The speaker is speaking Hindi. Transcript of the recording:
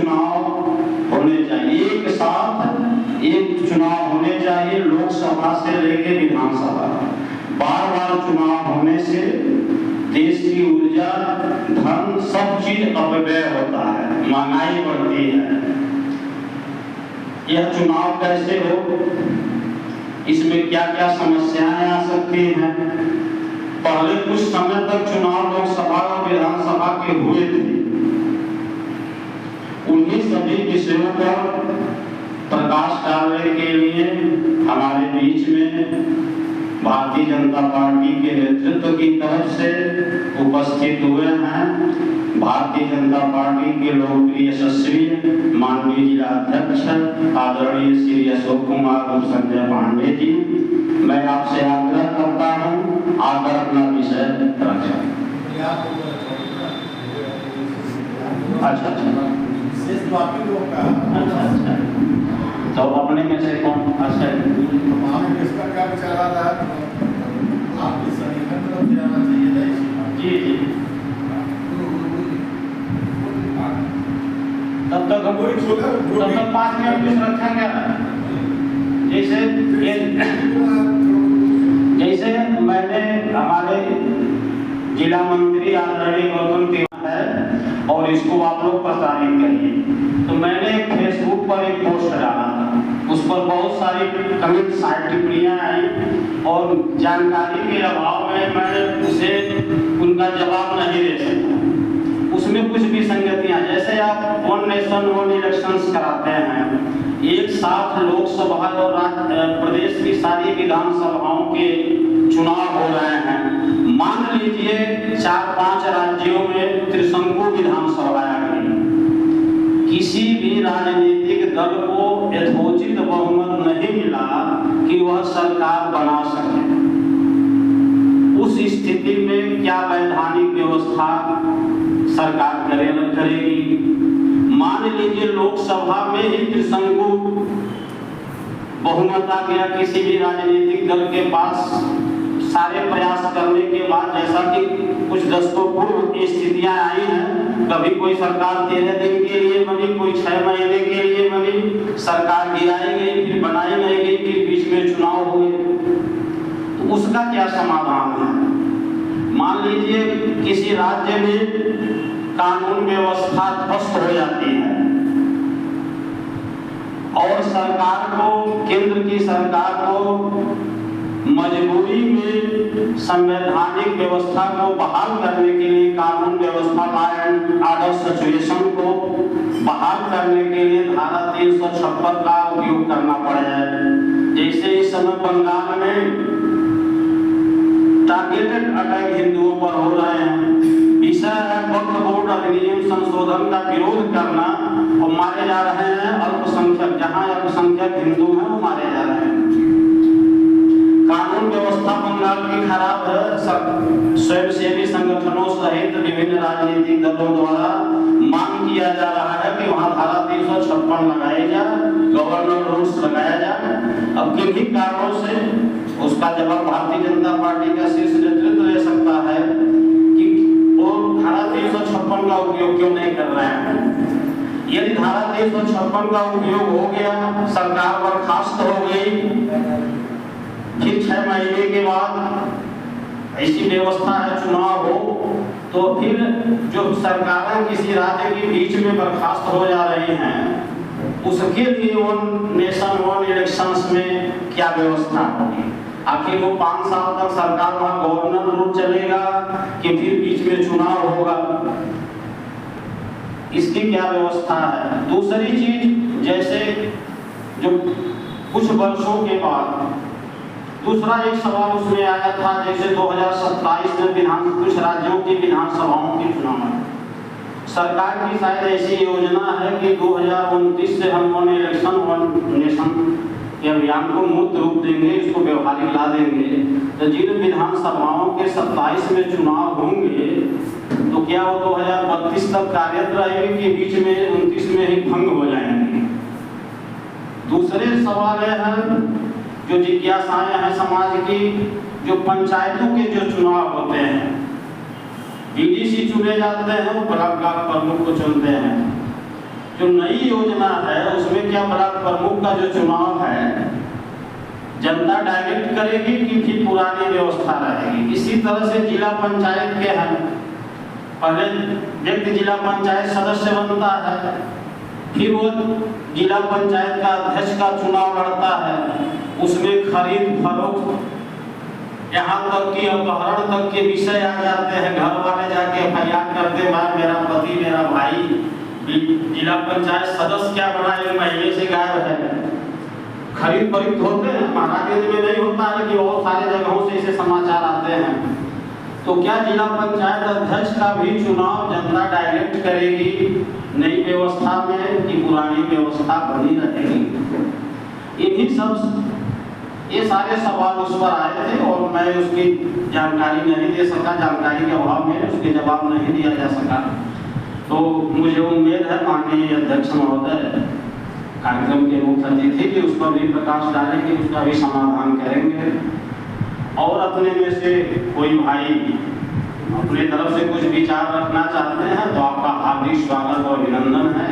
चुनाव होने चाहिए, एक साथ एक चुनाव होने चाहिए, लोकसभा से लेकर विधानसभा। बार बार चुनाव होने से देश की ऊर्जा, धन, सब चीज अपव्यय होता है, महंगाई बढ़ती है। यह चुनाव कैसे हो, इसमें क्या क्या समस्याएं आ सकती हैं। पहले कुछ समय तक चुनाव लोकसभा और विधानसभा के हुए थे, उन्हीं सभी विषयों पर प्रकाश डालने के लिए हमारे बीच में भारतीय जनता पार्टी के नेतृत्व की तरफ से उपस्थित हुए हैं भारतीय जनता पार्टी के लोकप्रिय यशस्वी माननीय जिला अध्यक्ष आदरणीय श्री अशोक कुमार और संजय पांडे जी। मैं आपसे आग्रह करता हूं, आकर अपना विषय रखें। अच्छा, तो अपने में से कौन? अच्छा, इसका क्या विचार आ रहा है? आपकी संगठन तरफ जाना चाहिए था। जी जी, तब तक हम 5 मिनट रखेंगे। जैसे मैंने हमारे जिला मंत्री आदरणीय गौतम तिवारी है और इसको आप लोग प्रसारित करिए, तो मैंने फेसबुक पर एक पोस्ट डाला था, उस पर बहुत सारी कमेंट टिप्पणियां आई और जानकारी के अभाव में मैं उसे उनका जवाब नहीं दे सका। उसमें कुछ भी संगतियां, जैसे आप वन नेशन वन इलेक्शंस कराते हैं, एक साथ लोकसभा और प्रदेश की सारी विधानसभाओं के चुनाव हो रहे हैं। मान लीजिए 4-5 राज्यों में त्रिशंकु विधानसभा आ गई, किसी भी राजनीतिक दल को यथोचित बहुमत नहीं मिला कि वह सरकार बना सके। उस स्थिति में क्या वैधानिक व्यवस्था सरकार करेगी? मान लीजिए लोकसभा में ही त्रिशंकु बहुमत आ गया, किसी भी राजनीतिक दल के पास सारे प्रयास करने के बाद, जैसा कि कुछ दशकों पूर्व स्थितियां आई हैं, कभी कोई सरकार 13 दिन के लिए बनी, कोई 6 महीने के लिए बनी, सरकार गिराई गई, फिर बनाई नहीं गई, फिर बीच में चुनाव हुए। तो उसका क्या समाधान है? मान लीजिए किसी राज्य में कानून व्यवस्था ध्वस्त हो जाती है और सरकार को, केंद्र की सरकार को मजबूरी में संवैधानिक व्यवस्था को बहाल करने के लिए, कानून व्यवस्था लॉ एंड ऑर्डर सिचुएशन को बहाल करने के लिए धारा 356 का उपयोग करना पड़ जाए। जैसे इस समय बंगाल में टारगेटेड अटैक हिंदुओं पर हो रहे हैं, विषय है वक्फ बोर्ड अधिनियम संशोधन का विरोध करना और मारे जा रहे हैं अल्पसंख्यक, जहां अल्पसंख्यक हिंदू हैं वो मारे जा रहे हैं। कानून व्यवस्था बंगाल की खराब है। स्वयंसेवी संगठनों सहित विभिन्न राजनीतिक दलों द्वारा मांग किया जा रहा है कि वहां धारा 356 लगाई जाए, गवर्नर रूल्स लगाया जाए। अब किन्हीं कारणों से उसका जवाब भारतीय जनता पार्टी का शीर्ष नेतृत्व ले सकता है कि वो धारा 356 का उपयोग क्यों नहीं कर रहे हैं। यदि धारा 356 का उपयोग हो गया, सरकार बर्खास्त हो गई, फिर 6 महीने के बाद ऐसी व्यवस्था है चुनाव हो, तो फिर जो सरकारें किसी राज्य के बीच में बर्खास्त हो जा रही हैं, उसके लिए वन नेशन वन इलेक्शंस में क्या व्यवस्था होगी? आखिर वो 5 साल तक सरकार वहां गवर्नर रूल चलेगा कि फिर बीच में चुनाव होगा? इसकी क्या व्यवस्था है? दूसरी चीज, जैसे जो कुछ वर्षों के बाद दूसरा एक सवाल उसमें आया था, जैसे 2027 में कुछ राज्यों की विधानसभाओं के चुनाव है। सरकार की शायद ऐसी योजना है कि 2029 से हम वन इलेक्शन वन नेशन के अभियान को मूर्त रूप देंगे, इसको व्यवहारिक ला देंगे। तो जिन विधानसभाओं के 27 में चुनाव होंगे, तो क्या वो 2032 तक कार्यरत रहेंगे कि बीच में 29 में ही भंग हो जाएंगे? दूसरे सवाल है, जो जिज्ञासाएं हैं समाज की, जो पंचायतों के जो चुनाव होते हैं, बीडीसी चुने जाते हैं, वो ब्लॉक प्रमुख को चुनते हैं, जो नई योजना है उसमें क्या ब्लॉक प्रमुख का जो चुनाव है जनता डायरेक्ट करेगी कि फिर पुरानी व्यवस्था रहेगी? इसी तरह से जिला पंचायत के हैं, पहले व्यक्ति जिला पंचायत सदस्य बनता है, फिर वो जिला पंचायत का अध्यक्ष का चुनाव लड़ता है, उसमें खरीद फरोख्त यहाँ तक कि अपहरण तक के विषय आ जाते हैं। घर वाले जाके फरियाद करते हैं, मेरा पति मेरा भाई जिला पंचायत सदस्य क्या बना, 1 महीने से गायब है। खरीद फरोख्त होते हैं, महाराजगंज में नहीं होता है कि बहुत सारे जगहों से ऐसे समाचार आते हैं। तो क्या जिला पंचायत अध्यक्ष का भी चुनाव जनता डायरेक्ट करेगी नई व्यवस्था में कि पुरानी व्यवस्था बनी रहेगी? इन्हीं सब ये सारे सवाल उस पर आए थे और मैं उसकी जानकारी नहीं दे सका, जानकारी के अभाव में उसके जवाब नहीं दिया जा सका। तो मुझे उम्मीद है माननीय अध्यक्ष महोदय कार्यक्रम के मुख्य अतिथि कि उस पर भी प्रकाश डालेंगे, उसका भी समाधान करेंगे। और अपने में से कोई भाई अपने तरफ से कुछ विचार रखना चाहते हैं तो आपका हार्दिक स्वागत और अभिनंदन है।